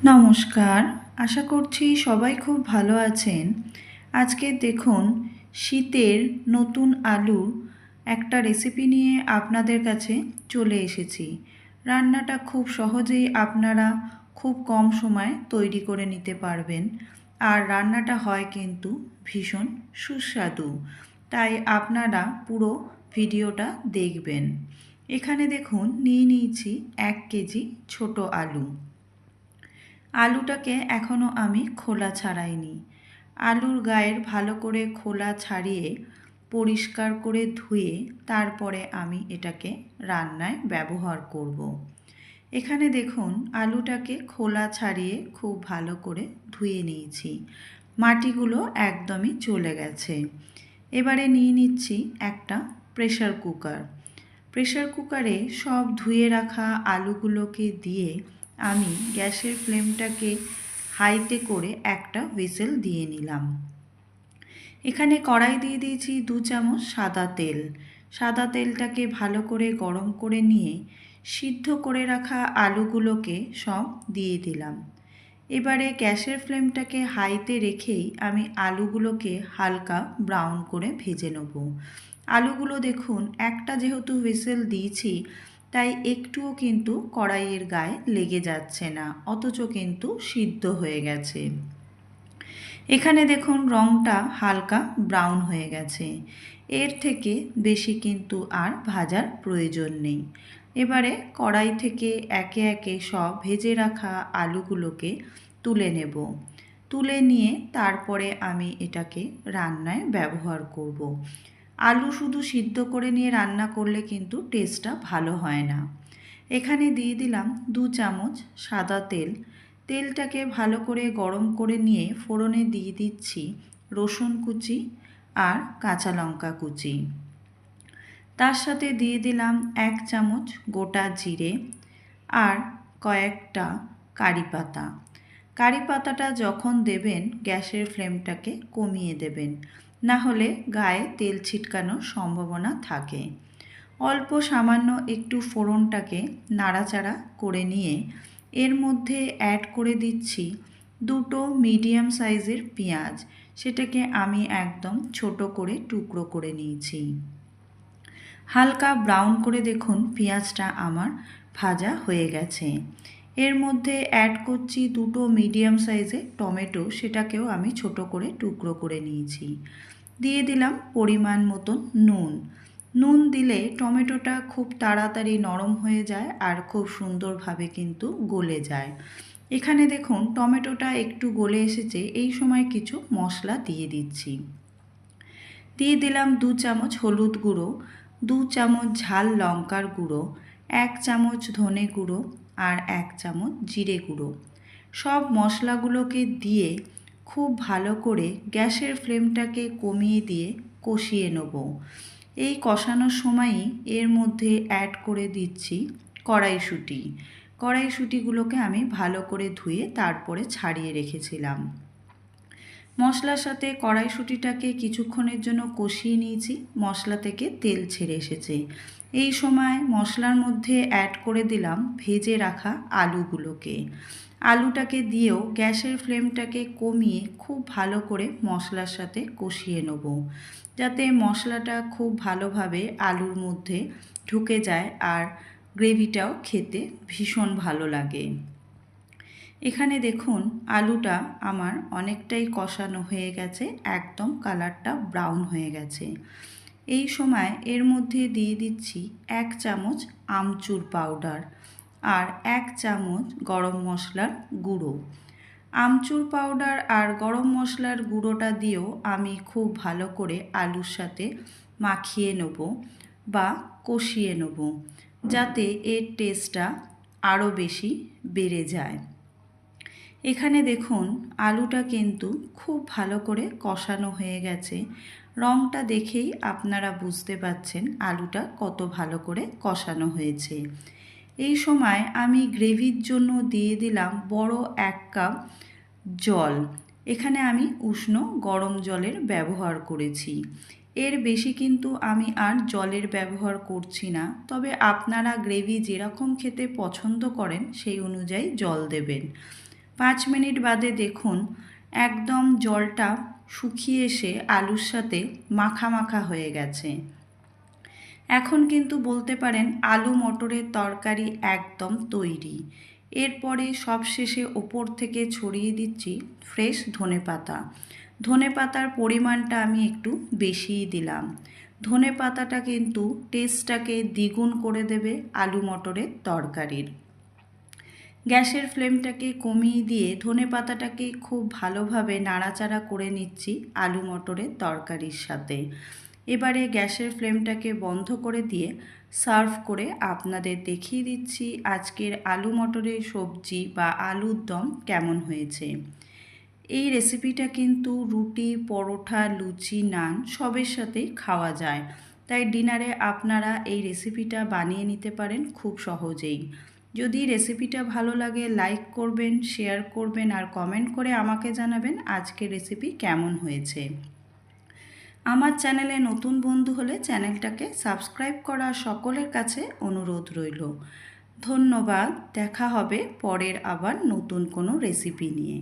নমস্কার, আশা করছি সবাই খুব ভালো আছেন। আজকে দেখুন শীতের নতুন আলু একটা রেসিপি নিয়ে আপনাদের কাছে চলে এসেছি। রান্নাটা খুব সহজেই আপনারা খুব কম সময়ে তৈরি করে নিতে পারবেন। আর রান্নাটা হয় কিন্তু ভীষণ সুস্বাদু। তাই আপনারা পুরো ভিডিওটা দেখবেন। এখানে দেখুন নিয়ে নিয়েছি 1 কেজি ছোট আলু। আলুটাকে এখনও আমি খোলা ছাড়াইনি। আলুর গায়ের ভালো করে খোলা ছাড়িয়ে পরিষ্কার করে ধুয়ে তারপরে আমি এটাকে রান্নায় ব্যবহার করব। এখানে দেখুন আলুটাকে খোলা ছাড়িয়ে খুব ভালো করে ধুয়ে নিয়েছি। মাটিগুলো একদমই চলে গেছে। এবারে নিয়ে নিচ্ছি একটা প্রেসার কুকার। প্রেসার কুকারে সব ধুয়ে রাখা আলুগুলোকে দিয়ে আমি গ্যাসের ফ্লেমটাকে হাইতে করে একটা হুইসেল দিয়ে নিলাম। এখানে কড়াই দিয়ে দিয়েছি 2 চামচ সাদা তেল। সাদা তেলটাকে ভালো করে গরম করে নিয়ে সিদ্ধ করে রাখা আলুগুলোকে সব দিয়ে দিলাম। এবারে গ্যাসের ফ্লেমটাকে হাইতে রেখেই আমি আলুগুলোকে হালকা ব্রাউন করে ভেজে নেব। আলুগুলো দেখুন একটা যেহেতু হুইসেল দিয়েছি তাই একটুও কিন্তু কড়াইয়ের গায়ে লেগে যাচ্ছে না, অথচ কিন্তু সিদ্ধ হয়ে গেছে। এখানে দেখুন রঙটা হালকা ব্রাউন হয়ে গেছে। এর থেকে বেশি কিন্তু আর ভাজার প্রয়োজন নেই। এবারে কড়াই থেকে একে একে সব ভেজে রাখা আলুগুলোকে তুলে নেব। তুলে নিয়ে তারপরে আমি এটাকে রান্নায় ব্যবহার করব। আলু শুধু সিদ্ধ করে নিয়ে রান্না করলে কিন্তু টেস্টটা ভালো হয় না। এখানে দিয়ে দিলাম 2 চামচ সাদা তেল। তেলটাকে ভালো করে গরম করে নিয়ে ফোড়নে দিয়ে দিচ্ছি রসুন কুচি আর কাঁচা লঙ্কা কুচি। তার সাথে দিয়ে দিলাম 1 চামচ গোটা জিরে আর কয়েকটা কারি পাতা। কারি পাতাটা যখন দেবেন গ্যাসের ফ্লেমটাকে কমিয়ে দেবেন, না হলে গায়ে তেল ছিটকানোর সম্ভাবনা থাকে। অল্প সামান্য একটু ফোড়নটাকে নাড়াচাড়া করে নিয়ে এর মধ্যে অ্যাড করে দিচ্ছি 2টো মিডিয়াম সাইজের পেঁয়াজ। সেটাকে আমি একদম ছোট করে টুকরো করে নিয়েছি। হালকা ব্রাউন করে দেখুন পেঁয়াজটা আমার ভাজা হয়ে গেছে। এর মধ্যে অ্যাড করছি 2টো মিডিয়াম সাইজের টমেটো, সেটাকেও আমি ছোট করে টুকরো করে নিয়েছি। দিয়ে দিলাম পরিমাণ মতন নুন। নুন দিলে টমেটোটা খুব তাড়াতাড়ি নরম হয়ে যায় আর খুব সুন্দরভাবে কিন্তু গলে যায়। এখানে দেখুন টমেটোটা একটু গলে এসেছে, এই সময় কিছু মশলা দিয়ে দিচ্ছি। দিয়ে দিলাম 2 চামচ হলুদ গুঁড়ো, 2 চামচ ঝাল লঙ্কার গুঁড়ো, 1 চামচ ধনে গুঁড়ো আর 1 চামচ জিরে গুঁড়ো। সব মশলাগুলোকে দিয়ে খুব ভালো করে গ্যাসের ফ্লেমটাকে কমিয়ে দিয়ে কষিয়ে নেব। এই কষানোর সময়ই এর মধ্যে অ্যাড করে দিচ্ছি কড়াইশুঁটি। কড়াইশুঁটিগুলোকে আমি ভালো করে ধুয়ে তারপরে ছাড়িয়ে রেখেছিলাম। মশলার সাথে কড়াইশুঁটিটাকে কিছুক্ষণের জন্য কষিয়ে নিয়েছি। মশলা থেকে তেল ছেড়ে এসেছে। এই সময় মশলার মধ্যে অ্যাড করে দিলাম ভেজে রাখা আলুগুলোকে। আলুটাকে দিয়েও গ্যাসের ফ্লেমটাকে কমিয়ে খুব ভালো করে মশলার সাথে কষিয়ে নেব, যাতে মশলাটা খুব ভালোভাবে আলুর মধ্যে ঢুকে যায় আর গ্রেভিটাও খেতে ভীষণ ভালো লাগে। এখানে দেখুন আলুটা আমার অনেকটাই কষানো হয়ে গেছে, একদম কালারটা ব্রাউন হয়ে গেছে। এই সময় এর মধ্যে দিয়ে দিচ্ছি 1 চামচ আমচুর পাউডার আর 1 চামচ গরম মশলার গুঁড়ো। আমচুর পাউডার আর গরম মশলার গুঁড়োটা দিয়েও আমি খুব ভালো করে আলুর সাথে মাখিয়ে নেব বা কষিয়ে নেব, যাতে এর টেস্টটা আরও বেশি বেড়ে যায়। এখানে দেখুন আলুটা কিন্তু খুব ভালো করে কষানো হয়ে গেছে। রঙটা দেখেই আপনারা বুঝতে পারছেন আলুটা কত ভালো করে কষানো হয়েছে। এই সময় আমি গ্রেভির জন্য দিয়ে দিলাম বড় 1 কাপ জল। এখানে আমি উষ্ণ গরম জলের ব্যবহার করেছি। এর বেশি কিন্তু আমি আর জলের ব্যবহার করছি না, তবে আপনারা গ্রেভি যেরকম খেতে পছন্দ করেন সেই অনুযায়ী জল দেবেন। 5 মিনিট বাদে দেখুন একদম জলটা শুকিয়ে এসে আলুর সাথে মাখা মাখা হয়ে গেছে। এখন কিন্তু বলতে পারেন আলু মটরের তরকারি একদম তৈরি। এরপরে সবশেষে ওপর থেকে ছড়িয়ে দিচ্ছি ফ্রেশ ধনেপাতা। ধনেপাতার পরিমাণটা আমি একটু বেশিই দিলাম। ধনেপাতাটা কিন্তু টেস্টটাকে দ্বিগুণ করে দেবে আলু মটরের তরকারির। গ্যাসের ফ্লেমটাকে কমিয়ে দিয়ে ধনেপাতাটাকে খুব ভালোভাবে নাড়াচাড়া করে নিচ্ছি আলু মটরের তরকারির সাথে। এবারে গ্যাসের ফ্লেমটাকে বন্ধ করে দিয়ে সার্ভ করে আপনাদের দেখিয়ে দিচ্ছি আজকের আলু মটরের সবজি বা আলুর দম কেমন হয়েছে। এই রেসিপিটা কিন্তু রুটি, পরোটা, লুচি, নান সবের সাথেই খাওয়া যায়। তাই ডিনারে আপনারা এই রেসিপিটা বানিয়ে নিতে পারেন খুব সহজেই। যদি রেসিপিটা ভালো লাগে লাইক করবেন, শেয়ার করবেন আর কমেন্ট করে আমাকে জানাবেন আজকের রেসিপি কেমন হয়েছে। আমার চ্যানেলে নতুন বন্ধু হলে চ্যানেলটাকে সাবস্ক্রাইব করা সকলের কাছে অনুরোধ রইল। ধন্যবাদ। দেখা হবে পরের আবার নতুন কোনো রেসিপি নিয়ে।